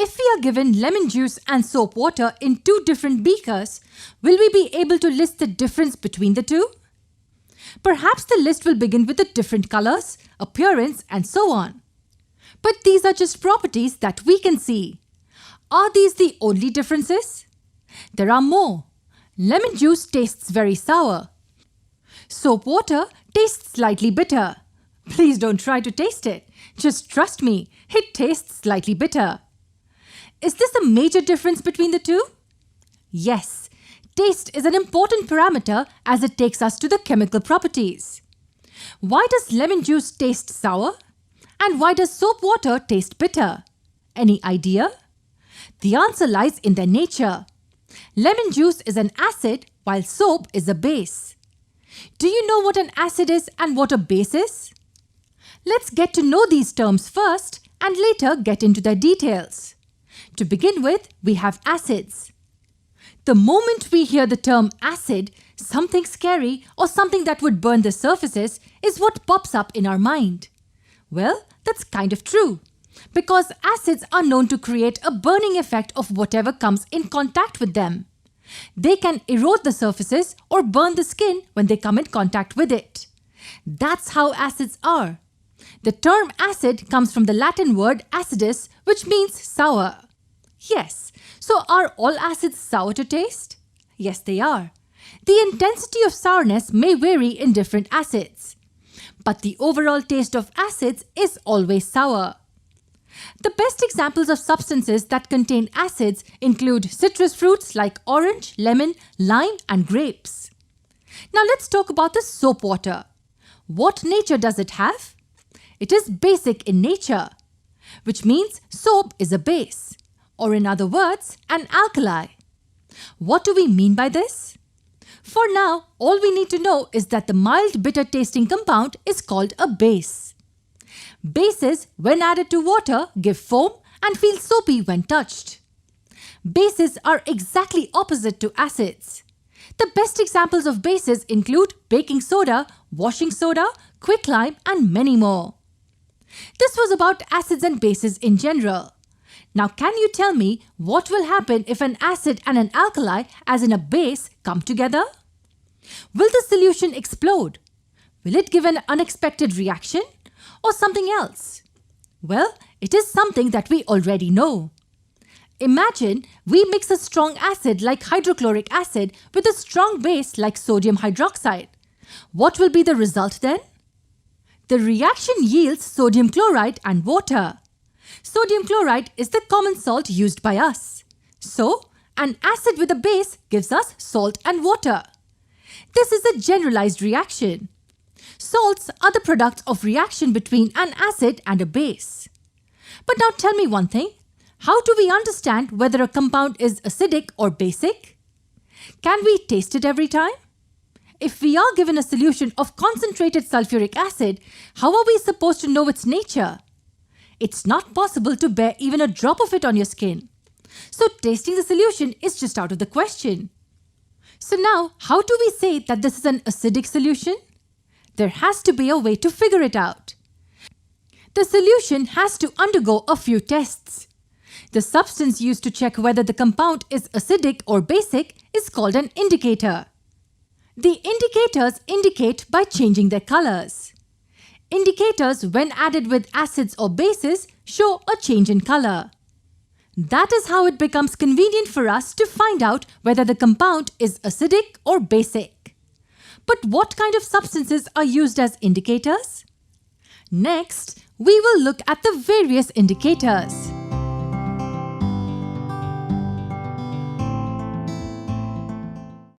If we are given lemon juice and soap water in two different beakers, will we be able to list the difference between the two? Perhaps the list will begin with the different colors, appearance, and so on. But these are just properties that we can see. Are these the only differences? There are more. Lemon juice tastes very sour. Soap water tastes slightly bitter. Please don't try to taste it. Just trust me, it tastes slightly bitter. Is this a major difference between the two? Yes, taste is an important parameter as it takes us to the chemical properties. Why does lemon juice taste sour? And why does soap water taste bitter? Any idea? The answer lies in their nature. Lemon juice is an acid while soap is a base. Do you know what an acid is and what a base is? Let's get to know these terms first and later get into their details. To begin with, we have acids. The moment we hear the term acid, something scary or something that would burn the surfaces is what pops up in our mind. Well, that's kind of true, because acids are known to create a burning effect of whatever comes in contact with them. They can erode the surfaces or burn the skin when they come in contact with it. That's how acids are. The term acid comes from the Latin word acidus, which means sour. Yes, so are all acids sour to taste? Yes, they are. The intensity of sourness may vary in different acids, but the overall taste of acids is always sour. The best examples of substances that contain acids include citrus fruits like orange, lemon, lime, and grapes. Now let's talk about the soap water. What nature does it have? It is basic in nature, which means soap is a base, or in other words, an alkali. What do we mean by this? For now, all we need to know is that the mild bitter tasting compound is called a base. Bases, when added to water, give foam and feel soapy when touched. Bases are exactly opposite to acids. The best examples of bases include baking soda, washing soda, quicklime, and many more. This was about acids and bases in general. Now can you tell me what will happen if an acid and an alkali, as in a base, come together? Will the solution explode? Will it give an unexpected reaction? Or something else? Well, it is something that we already know. Imagine we mix a strong acid like hydrochloric acid with a strong base like sodium hydroxide. What will be the result then? The reaction yields sodium chloride and water. Sodium chloride is the common salt used by us. So, an acid with a base gives us salt and water. This is a generalized reaction. Salts are the products of reaction between an acid and a base. But now tell me one thing. How do we understand whether a compound is acidic or basic? Can we taste it every time? If we are given a solution of concentrated sulfuric acid, how are we supposed to know its nature? It's not possible to bear even a drop of it on your skin. So tasting the solution is just out of the question. So now, how do we say that this is an acidic solution? There has to be a way to figure it out. The solution has to undergo a few tests. The substance used to check whether the compound is acidic or basic is called an indicator. The indicators indicate by changing their colors. Indicators, when added with acids or bases, show a change in color. That is how it becomes convenient for us to find out whether the compound is acidic or basic. But what kind of substances are used as indicators? Next, we will look at the various indicators.